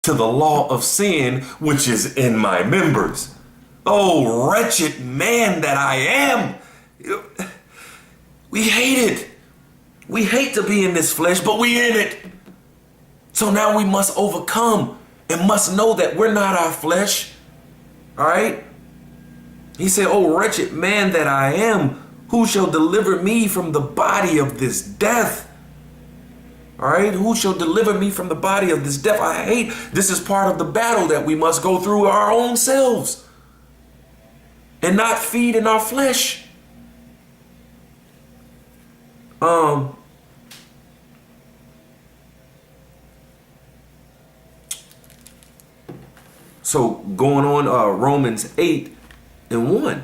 to the law of sin which is in my members. Oh, wretched man that I am. We hate it. We hate to be in this flesh, but we in it. So now we must overcome and must know that we're not our flesh. All right? He said, oh, wretched man that I am, who shall deliver me from the body of this death? All right, who shall deliver me from the body of this death? I hate, this is part of the battle that we must go through our own selves and not feed in our flesh. So going on, Romans 8:1,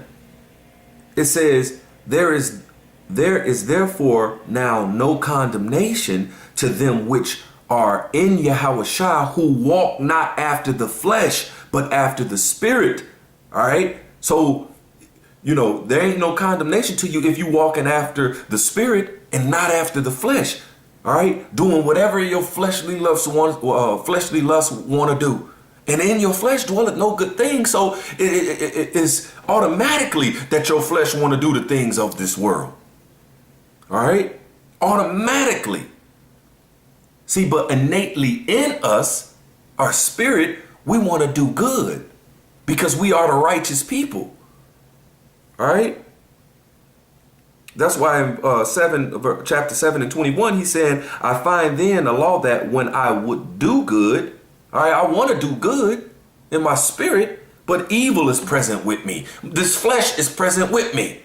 it says, there is therefore now no condemnation to them which are in Yahushua, who walk not after the flesh, but after the spirit. All right. So, there ain't no condemnation to you if you walking after the spirit and not after the flesh. All right. Doing whatever your fleshly lusts want to do. And in your flesh dwelleth no good thing. So it is automatically that your flesh want to do the things of this world. All right. Automatically. See, but innately in us, our spirit, we want to do good because we are the righteous people. All right. That's why in chapter 7:21, he said, I find then a law that when I would do good, all right, I want to do good in my spirit, but evil is present with me. This flesh is present with me.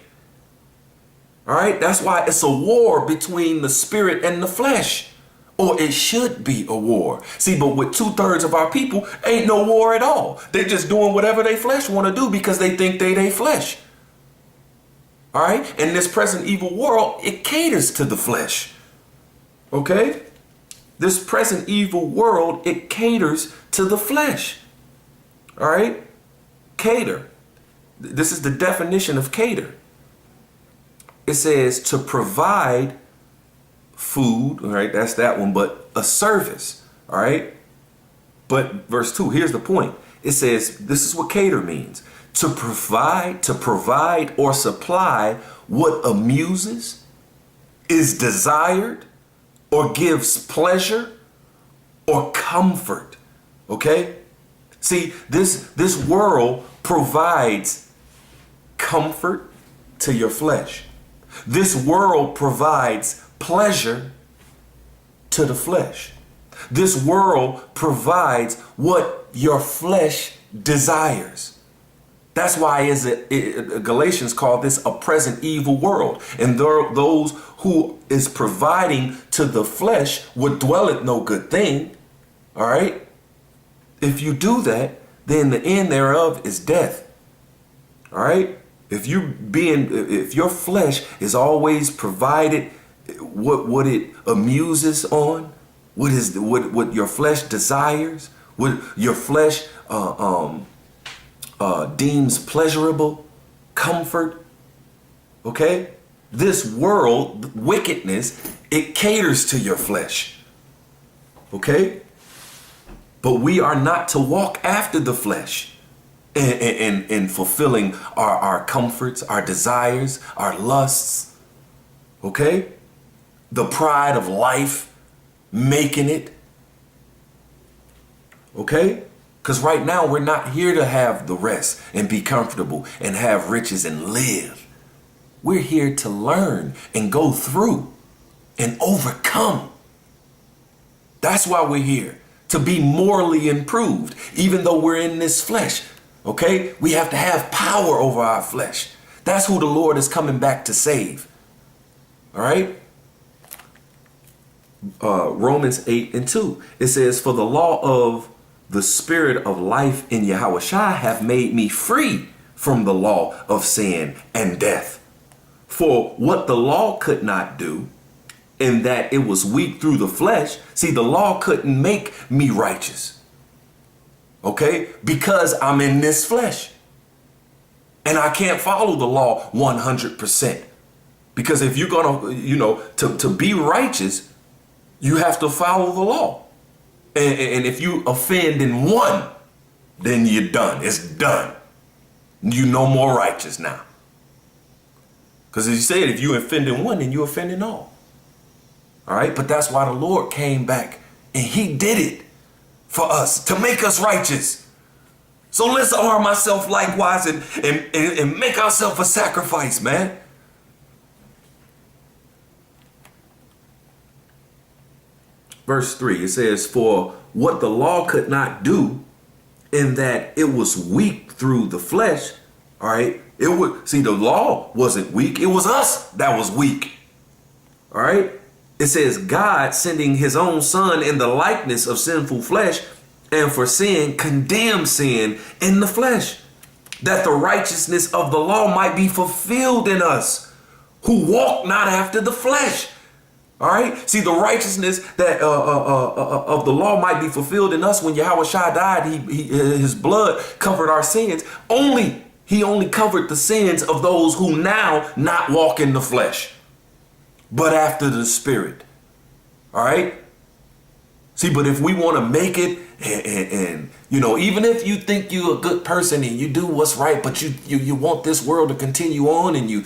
All right. That's why it's a war between the spirit and the flesh. Or it should be a war. See, but with 2/3 of our people, ain't no war at all. They're just doing whatever they flesh want to do because they think they flesh. All right. And this present evil world, it caters to the flesh. Okay. This present evil world, it caters to the flesh. All right. Cater. This is the definition of cater. It says to provide food, all right, that's that one, but a service, all right? But verse 2, here's the point. It says, this is what cater means. To provide or supply what amuses, is desired, or gives pleasure or comfort, okay? See, this world provides comfort to your flesh. This world provides pleasure to the flesh. This world provides what your flesh desires. That's why Galatians call this a present evil world. And those who is providing to the flesh would dwelleth no good thing. All right. If you do that, then the end thereof is death. All right. If your flesh is always provided what it amuses on, what your flesh desires, what your flesh deems pleasurable, comfort. Okay, this world wickedness, it caters to your flesh. Okay, but we are not to walk after the flesh and fulfilling our comforts, our desires, our lusts. Okay. The pride of life, making it. Okay? Because right now we're not here to have the rest and be comfortable and have riches and live. We're here to learn and go through and overcome. That's why we're here, to be morally improved, even though we're in this flesh. Okay? We have to have power over our flesh. That's who the Lord is coming back to save. All right? Romans 8:2. It says, for the law of the spirit of life in Yahushua have made me free from the law of sin and death. For what the law could not do, in that it was weak through the flesh. See, the law couldn't make me righteous. Okay? Because I'm in this flesh. And I can't follow the law 100%. Because if you're going to, to be righteous, you have to follow the law. And if you offend in one, then you're done. It's done. You no more righteous now. Because as you said, if you offend in one, then you offend in all. All right. But that's why the Lord came back and he did it for us to make us righteous. So let's arm ourselves likewise and make ourselves a sacrifice, man. Verse 3, it says, for what the law could not do, in that it was weak through the flesh, all right? The law wasn't weak. It was us that was weak, all right? It says, God sending his own son in the likeness of sinful flesh, and for sin, condemned sin in the flesh, that the righteousness of the law might be fulfilled in us, who walk not after the flesh. All right. See, the righteousness that of the law might be fulfilled in us. When Yahweh Shai died, his blood covered our sins. He only covered the sins of those who now not walk in the flesh, but after the Spirit. All right. See, but if we want to make it and even if you think you're a good person and you do what's right, but you want this world to continue on and you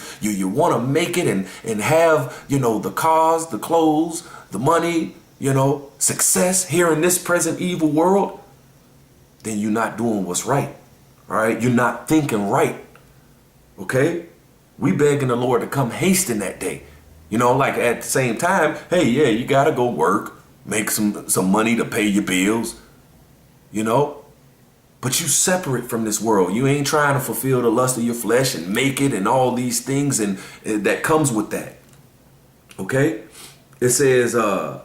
want to make it and have, the cars, the clothes, the money, success here in this present evil world, then you're not doing what's right. All right. You're not thinking right. OK, we begging the Lord to come hasten that day, like at the same time. Hey, yeah, you got to go work. Make some money to pay your bills, but you separate from this world. You ain't trying to fulfill the lust of your flesh and make it and all these things and that comes with that. Okay. It says that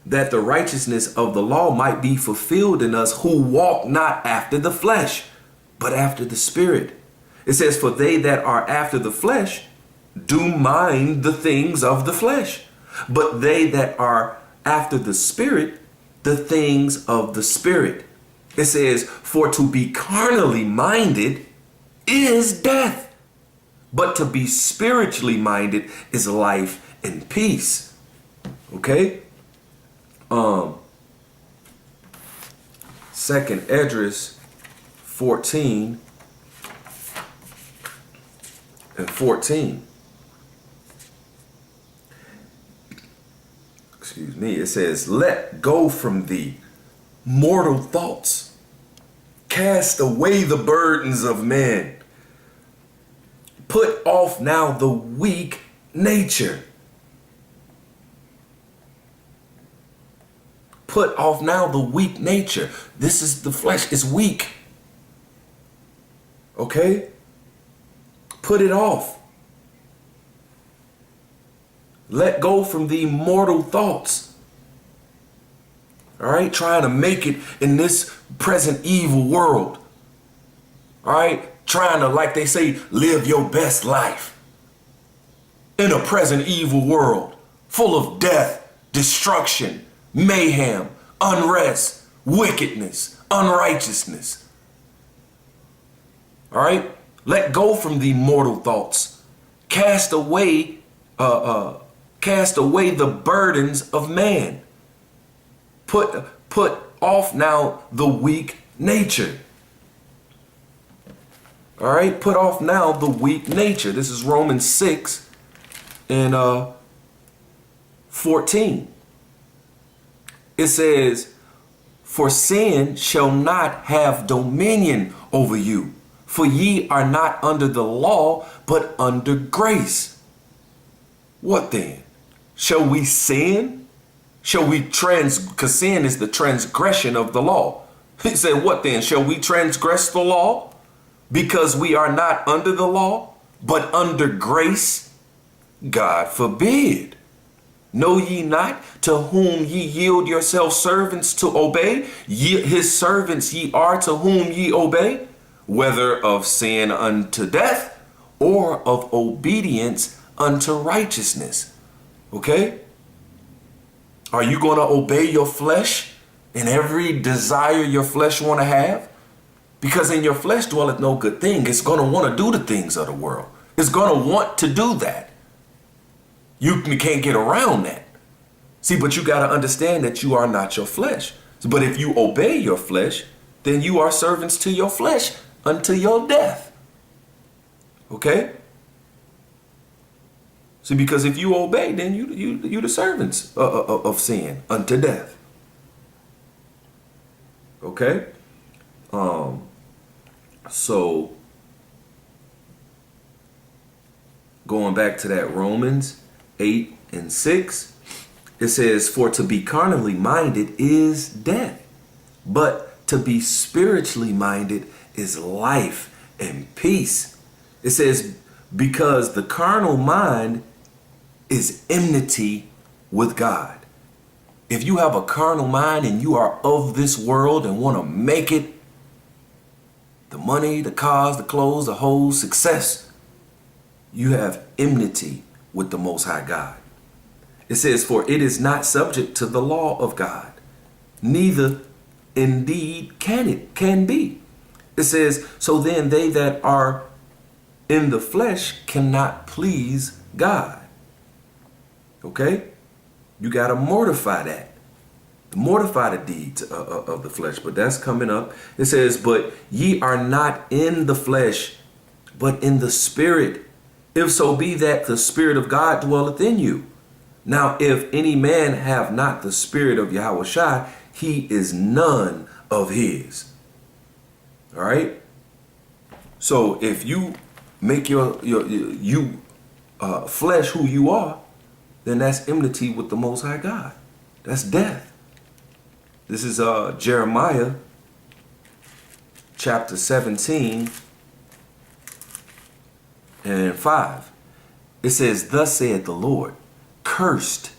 the righteousness of the law might be fulfilled in us who walk not after the flesh, but after the Spirit. It says, for they that are after the flesh do mind the things of the flesh, but they that are after the Spirit, the things of the Spirit. It says, for to be carnally minded is death, but to be spiritually minded is life and peace. Okay. Second Esdras 14 and 14. Excuse me, it says, let go from thee mortal thoughts, cast away the burdens of men, put off now the weak nature. Put off now the weak nature. This is the flesh is weak. Okay? Put it off. Let go from the mortal thoughts. All right. Trying to make it in this present evil world. All right. Trying to, like they say, live your best life in a present evil world full of death, destruction, mayhem, unrest, wickedness, unrighteousness. All right. Let go from the mortal thoughts. Cast away the burdens of man. Put off now the weak nature. All right, put off now the weak nature. This is Romans 6 and 14. It says, for sin shall not have dominion over you, for ye are not under the law, but under grace. What then? Shall we sin? Shall we because sin is the transgression of the law. He said, what then? Shall we transgress the law because we are not under the law, but under grace? God forbid. Know ye not to whom ye yield yourselves servants to obey? His servants ye are to whom ye obey, whether of sin unto death or of obedience unto righteousness. Okay? Are you going to obey your flesh in every desire your flesh want to have? Because in your flesh dwelleth no good thing. It's going to want to do the things of the world. It's going to want to do that. You can't get around that. See, but you got to understand that you are not your flesh. But if you obey your flesh, then you are servants to your flesh unto your death. Okay? See, because if you obey, then you the servants of sin unto death. Okay? So going back to that Romans 8 and 6, it says, for to be carnally minded is death, but to be spiritually minded is life and peace. It says, because the carnal mind is enmity with God. If you have a carnal mind and you are of this world and want to make it, the money, the cars, the clothes, the whole success, you have enmity with the Most High God. It says, for it is not subject to the law of God, neither indeed can be. It says, so then they that are in the flesh cannot please God. Okay? You got to mortify that. Mortify the deeds of the flesh. But that's coming up. It says, but ye are not in the flesh, but in the spirit, if so be that the Spirit of God dwelleth in you. Now, if any man have not the Spirit of Yahushua, he is none of his. All right? So if you make your flesh who you are, then that's enmity with the Most High God. That's death. This is Jeremiah chapter 17 and 5. It says, thus saith the Lord, cursed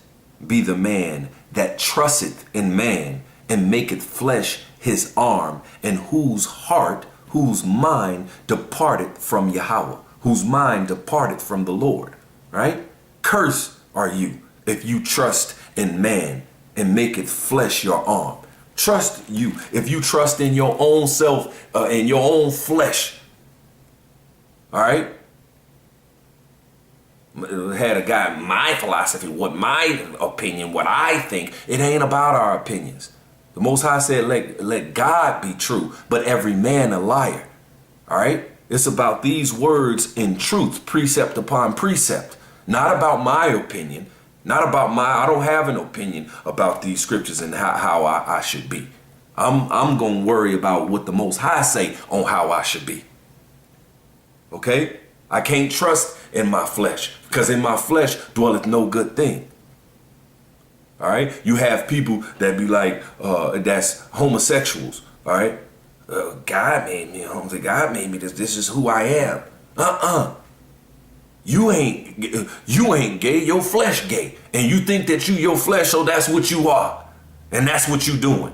be the man that trusteth in man and maketh flesh his arm, and whose heart, whose mind departed from Yahweh, whose mind departed from the Lord. Right? Cursed are you if you trust in man and maketh flesh your arm. Trust you if you trust in your own self, in your own flesh. All right? Had a guy, my philosophy, what my opinion, what I think. It ain't about our opinions. The Most High said, let God be true, but every man a liar. All right? It's about these words in truth, precept upon precept. Not about my opinion. Not about I don't have an opinion about these scriptures and how I should be. I'm going to worry about what the Most High say on how I should be. Okay? I can't trust in my flesh, because in my flesh dwelleth no good thing. All right? You have people that be like, that's homosexuals. All right? God made me homosexual. God made me this. This is who I am. You ain't gay. Your flesh gay. And you think that you your flesh, so that's what you are. And that's what you doing.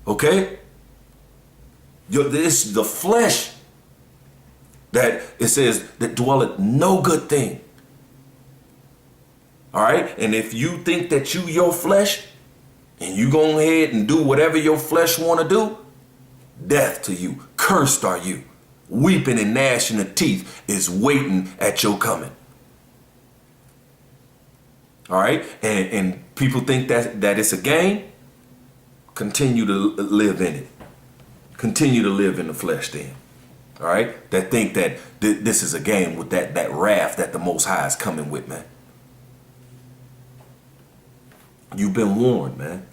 Okay? This the flesh that it says that dwelleth no good thing. All right? And if you think that you your flesh and you go ahead and do whatever your flesh want to do, death to you. Cursed are you. Weeping and gnashing of teeth is waiting at your coming. All right? And people think that it's a game. Continue to live in it. Continue to live in the flesh then. All right? That think that this is a game with that wrath that the Most High is coming with, man. You've been warned, man.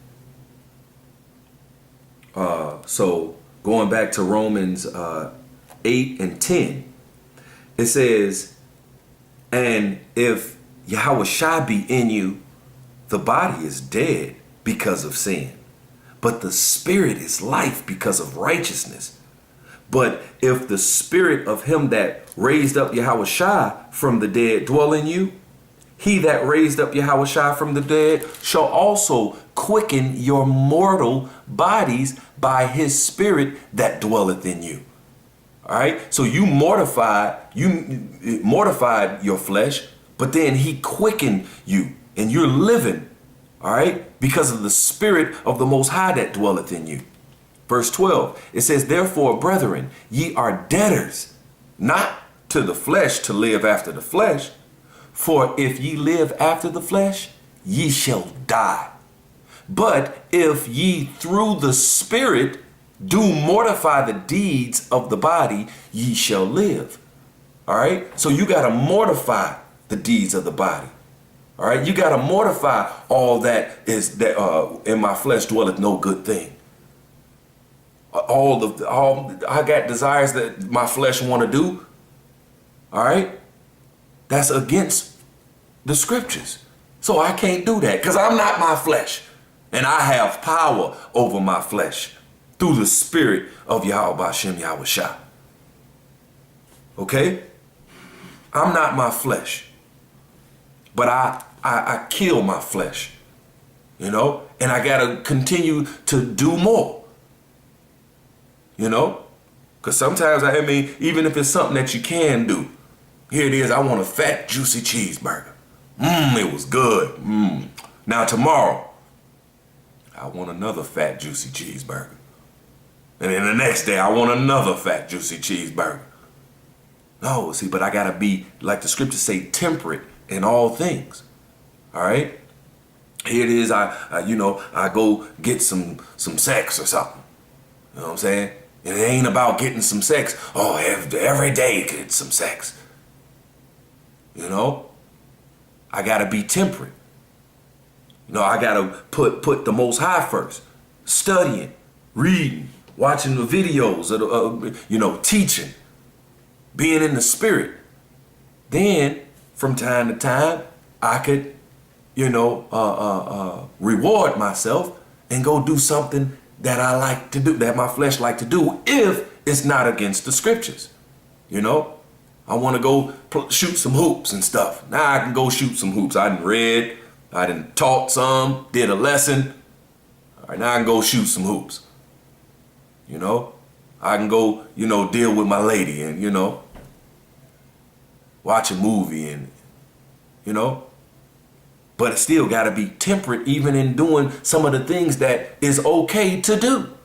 So going back to Romans 8 and 10, it says, and if Yahushua be in you, the body is dead because of sin, but the spirit is life because of righteousness. But if the spirit of him that raised up Yahushua from the dead dwell in you, he that raised up Yahushua from the dead shall also quicken your mortal bodies by his spirit that dwelleth in you. All right. So you mortified your flesh, but then he quickened you and you're living. All right. Because of the spirit of the Most High that dwelleth in you. Verse 12, it says, therefore, brethren, ye are debtors, not to the flesh to live after the flesh. For if ye live after the flesh, ye shall die. But if ye through the Spirit do mortify the deeds of the body, ye shall live. All right. So you got to mortify the deeds of the body. All right. You got to mortify all that is that in my flesh dwelleth no good thing. All I got desires that my flesh want to do. All right. That's against the scriptures. So I can't do that because I'm not my flesh. And I have power over my flesh through the Spirit of Yahweh Bashem Yahushua. Okay? I'm not my flesh. But I kill my flesh. You know? And I got to continue to do more. You know? Because sometimes, I mean, even if it's something that you can do. Here it is. I want a fat, juicy cheeseburger. It was good. Now tomorrow, I want another fat, juicy cheeseburger. And then the next day, I want another fat, juicy cheeseburger. No, see, but I got to be, like the scriptures say, temperate in all things. All right? Here it is. I go get some sex or something. You know what I'm saying? And it ain't about getting some sex. Oh, every day get some sex. You know? I got to be temperate. You know, I got to put the Most High first. Studying, reading, watching the videos, teaching, being in the Spirit. Then, from time to time, I could, reward myself and go do something that I like to do, that my flesh like to do, if it's not against the scriptures. You know, I want to go shoot some hoops and stuff. Now I can go shoot some hoops. I done read. I done taught some, did a lesson. All right, now I can go shoot some hoops. You know, I can go, deal with my lady and, watch a movie and, but it still got to be temperate even in doing some of the things that is okay to do.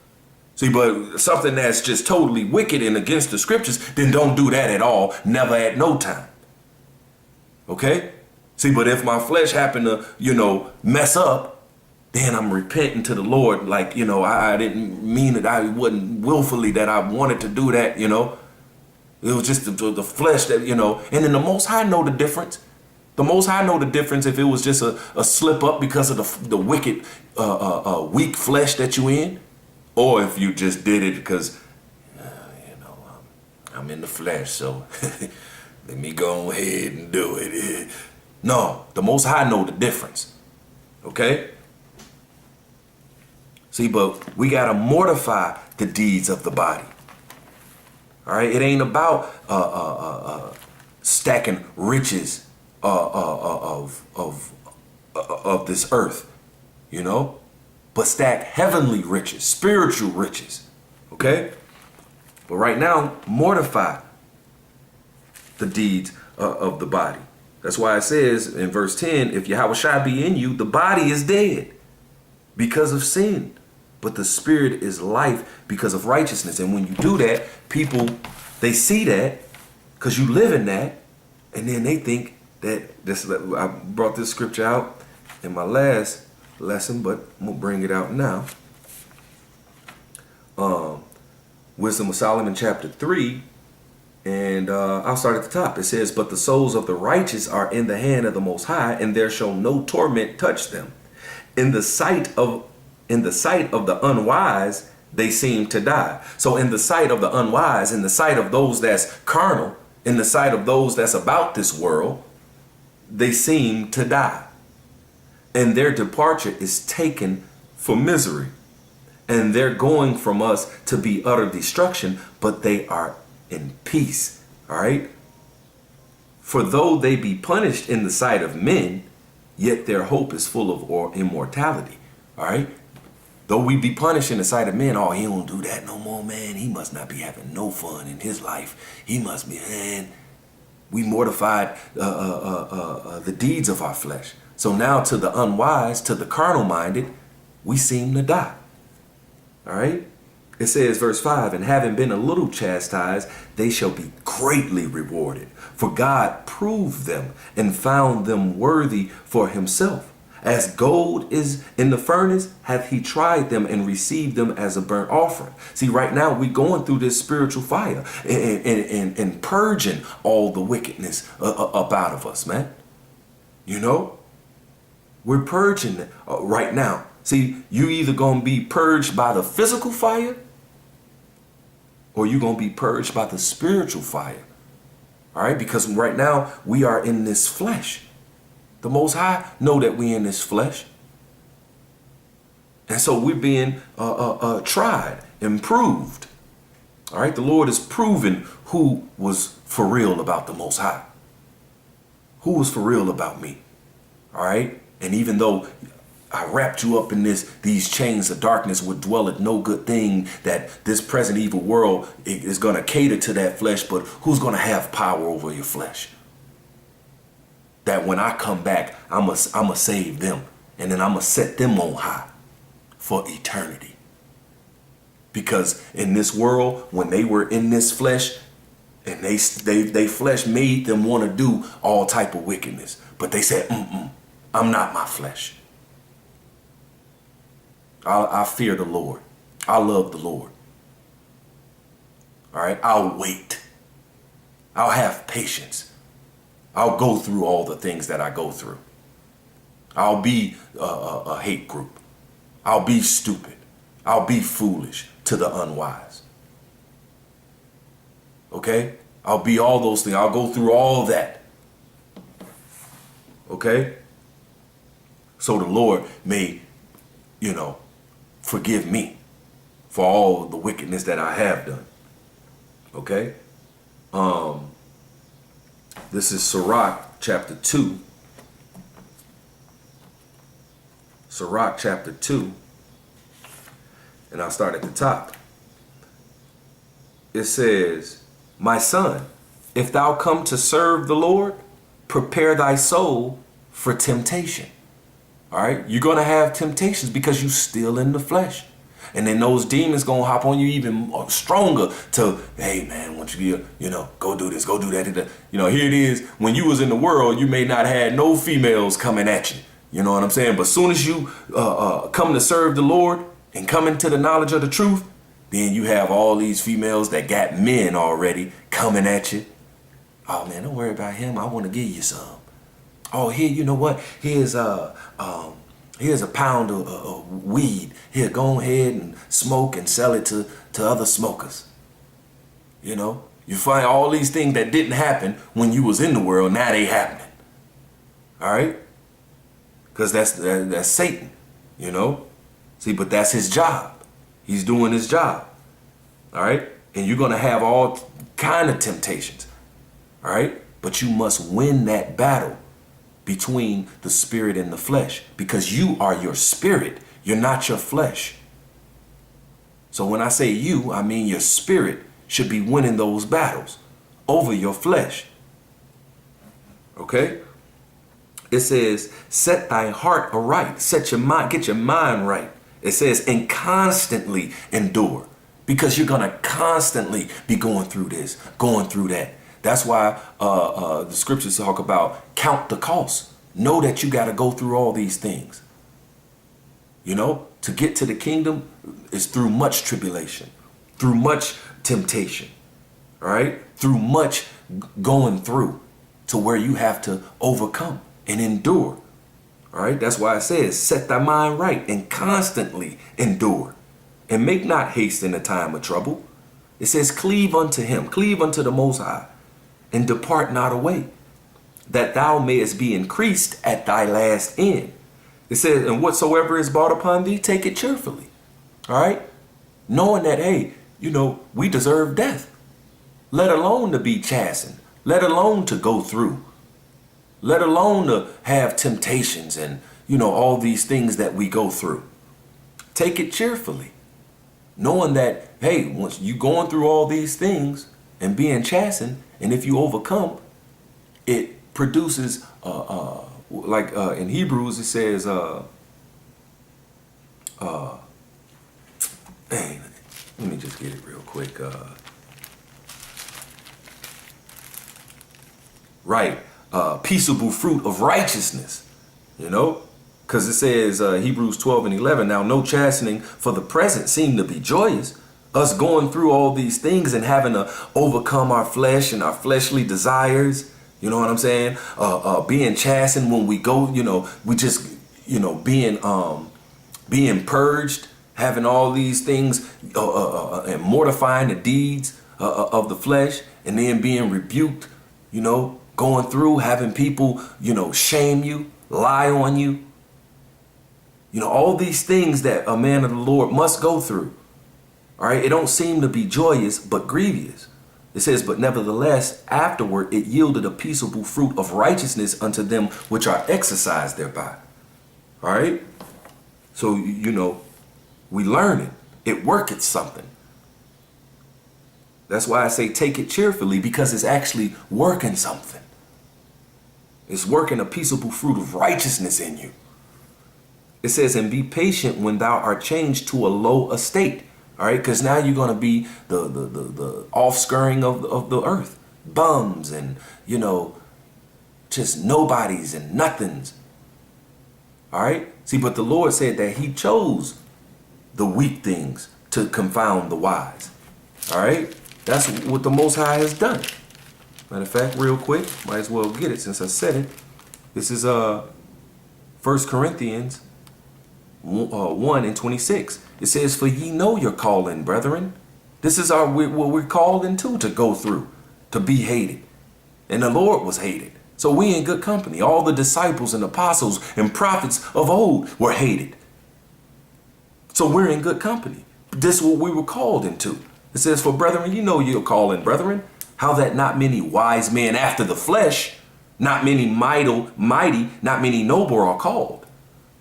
See, but something that's just totally wicked and against the scriptures, then don't do that at all, never at no time. Okay? See, but if my flesh happened to, mess up, then I'm repenting to the Lord. Like, I didn't mean it. I wasn't willfully that I wanted to do that, It was just the flesh that, and then the Most High know the difference. The Most High know the difference if it was just a slip up because of the wicked, weak flesh that you in, or if you just did it because, I'm in the flesh, so let me go ahead and do it. No, the Most High know the difference. Okay? See, but we got to mortify the deeds of the body. All right? It ain't about stacking riches of this earth, but stack heavenly riches, spiritual riches. Okay? But right now, mortify the deeds of the body. That's why it says in verse 10, if Yahushua be in you, the body is dead because of sin, but the spirit is life because of righteousness. And when you do that, people, they see that because you live in that, and then they think that this. I brought this scripture out in my last lesson, but I'm gonna bring it out now. Wisdom of Solomon chapter 3. And I'll start at the top. It says, but the souls of the righteous are in the hand of the Most High, and there shall no torment touch them. In the sight of the unwise, they seem to die. So in the sight of the unwise, in the sight of those that's carnal, in the sight of those that's about this world, they seem to die. And their departure is taken for misery. And they're going from us to be utter destruction, but they are in peace. All right. For though they be punished in the sight of men, yet their hope is full of immortality. All right. Though we be punished in the sight of men, oh, he don't do that no more, man. He must not be having no fun in his life. He must be, man. We mortified the deeds of our flesh. So now to the unwise, to the carnal minded, we seem to die. All right. It says, verse 5, and having been a little chastised, they shall be greatly rewarded. For God proved them and found them worthy for himself, As gold is in the furnace, hath he tried them and received them as a burnt offering. See, right now we going through this spiritual fire and purging all the wickedness up out of us, man. You know, we're purging it right now. See, you either going to be purged by the physical fire or you're going to be purged by the spiritual fire. All right, because right now we are in this flesh. The Most High know that we in this flesh. And so we're being tried, improved. All right, the Lord is proving who was for real about the Most High. Who was for real about me. All right, and even though I wrapped you up in these chains of darkness would dwelleth no good thing, that this present evil world is going to cater to that flesh, but who's going to have power over your flesh? That when I come back, I'm going to save them. And then I'm going to set them on high for eternity. Because in this world, when they were in this flesh, and they flesh made them want to do all type of wickedness. But they said, I'm not my flesh. I fear the Lord. I love the Lord. All right, I'll wait. I'll have patience. I'll go through all the things that I go through. I'll be a hate group. I'll be stupid. I'll be foolish to the unwise. Okay? I'll be all those things. I'll go through all that. Okay? So the Lord may, forgive me for all the wickedness that I have done. Okay? This is Sirach chapter 2. Sirach chapter 2. And I'll start at the top. It says, my son, if thou come to serve the Lord, prepare thy soul for temptation. All right? You're going to have temptations because you're still in the flesh. And then those demons going to hop on you even stronger to, hey, man, once you go do this, go do that. Here it is. When you was in the world, you may not have no females coming at you. You know what I'm saying? But soon as you come to serve the Lord and come into the knowledge of the truth, then you have all these females that got men already coming at you. Oh, man, don't worry about him. I want to give you some. Oh, here, you know what? Here's a pound of weed. Here, go ahead and smoke and sell it to other smokers. You find all these things that didn't happen when you was in the world. Now they happening. All right? Because that's Satan, See, but that's his job. He's doing his job. All right? And you're going to have all kind of temptations. All right? But you must win that battle between the spirit and the flesh, because you are your spirit. You're not your flesh. So when I say you, I mean your spirit should be winning those battles over your flesh. Okay? It says, set thy heart aright. Set your mind, get your mind right. It says, and constantly endure, because you're going to constantly be going through this, going through that. That's why the scriptures talk about count the cost. Know that you got to go through all these things. To get to the kingdom is through much tribulation, through much temptation, all right? Through much going through to where you have to overcome and endure. All right. That's why it says, set thy mind right and constantly endure, and make not haste in the time of trouble. It says, cleave unto him, cleave unto the Most High, and depart not away, that thou mayest be increased at thy last end. It says, and whatsoever is brought upon thee, take it cheerfully. All right. Knowing that, hey, we deserve death, let alone to be chastened, let alone to go through, let alone to have temptations and, all these things that we go through. Take it cheerfully, knowing that, hey, once you going through all these things and being chastened, and if you overcome, it produces, in Hebrews, it says, let me just get it real quick. Peaceable fruit of righteousness, Because it says Hebrews 12:11, now no chastening for the present seem to be joyous. Us going through all these things and having to overcome our flesh and our fleshly desires. You know what I'm saying? Being chastened when we go, we just, being purged, having all these things and mortifying the deeds of the flesh, and then being rebuked, going through having people, shame you, lie on you. All these things that a man of the Lord must go through. All right. It don't seem to be joyous, but grievous. It says, but nevertheless, afterward, it yielded a peaceable fruit of righteousness unto them which are exercised thereby. All right. So, we learn it. It worketh something. That's why I say take it cheerfully, because it's actually working something. It's working a peaceable fruit of righteousness in you. It says, and be patient when thou art changed to a low estate. All right, because now you're going to be the offscouring of the earth. Bums and, just nobodies and nothings. All right. See, but the Lord said that he chose the weak things to confound the wise. All right. That's what the Most High has done. Matter of fact, real quick, might as well get it since I said it. This is 1 Corinthians 1:26. It says, for ye know your calling, brethren. This is what we're called into, to go through, to be hated. And the Lord was hated. So we in good company. All the disciples and apostles and prophets of old were hated. So we're in good company. This is what we were called into. It says, for brethren, you know your calling, brethren. How that not many wise men after the flesh, not many mighty, not many noble are called.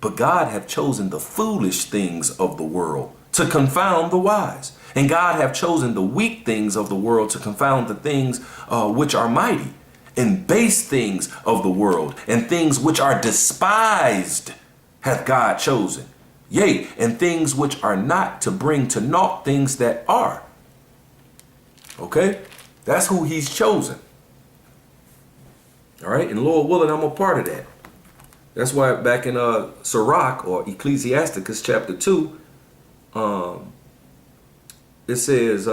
But God hath chosen the foolish things of the world to confound the wise. And God hath chosen the weak things of the world to confound the things which are mighty. And base things of the world and things which are despised hath God chosen. Yea, and things which are not, to bring to naught things that are. Okay? That's who he's chosen. All right? And Lord willing, I'm a part of that. That's why back in Sirach or Ecclesiasticus chapter 2, it says,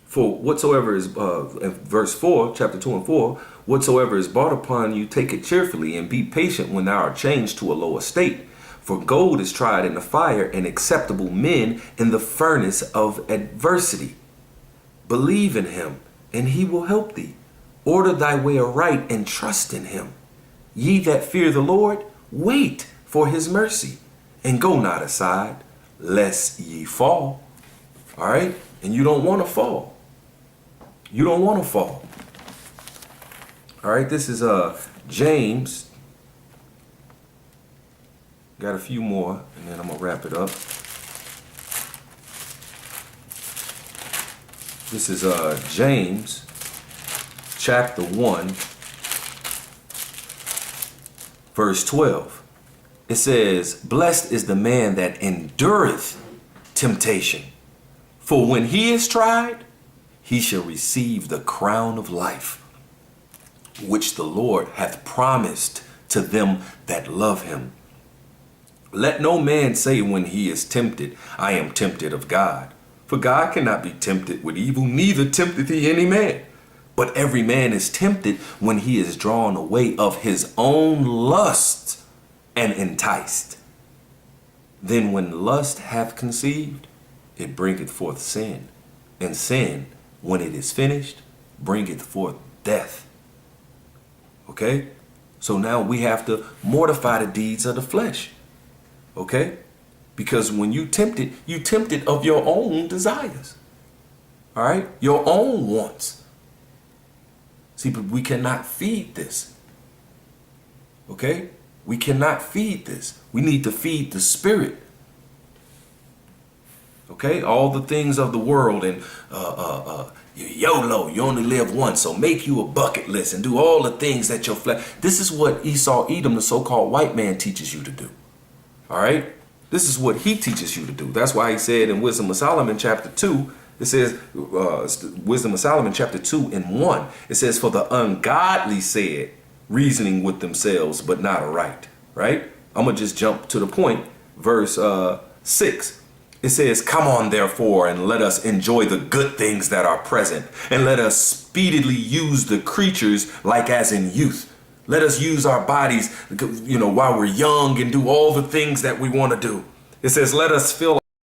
for whatsoever is, in verse 4, chapter 2 and 4, whatsoever is brought upon you, take it cheerfully, and be patient when thou art changed to a low estate. For gold is tried in the fire, and acceptable men in the furnace of adversity. Believe in him, and he will help thee. Order thy way aright, and trust in him. Ye that fear the Lord, wait for his mercy, and go not aside, lest ye fall. All right? And you don't want to fall. You don't want to fall. All right, this is James. Got a few more, and then I'm going to wrap it up. This is James chapter 1, verse 12. It says, blessed is the man that endureth temptation, for when he is tried, he shall receive the crown of life, which the Lord hath promised to them that love him. Let no man say when he is tempted, I am tempted of God. For God cannot be tempted with evil, neither tempteth he any man. But every man is tempted when he is drawn away of his own lust and enticed. Then when lust hath conceived, it bringeth forth sin. And sin, when it is finished, bringeth forth death. Okay? So now we have to mortify the deeds of the flesh. Okay? Because when you tempted of your own desires. All right? Your own wants. See, but we cannot feed this. Okay? We cannot feed this. We need to feed the spirit. Okay? All the things of the world and YOLO, you only live once, so make you a bucket list and do all the things that your flesh. This is what Esau Edom, the so-called white man, teaches you to do. All right? This is what he teaches you to do. That's why he said in Wisdom of Solomon chapter 2, it says, Wisdom of Solomon chapter 2 and 1, it says, for the ungodly said, reasoning with themselves, but not aright, right? I'm going to just jump to the point. Verse 6. It says, come on, therefore, and let us enjoy the good things that are present, and let us speedily use the creatures like as in youth. Let us use our bodies, while we're young and do all the things that we want to do. It says, let us fill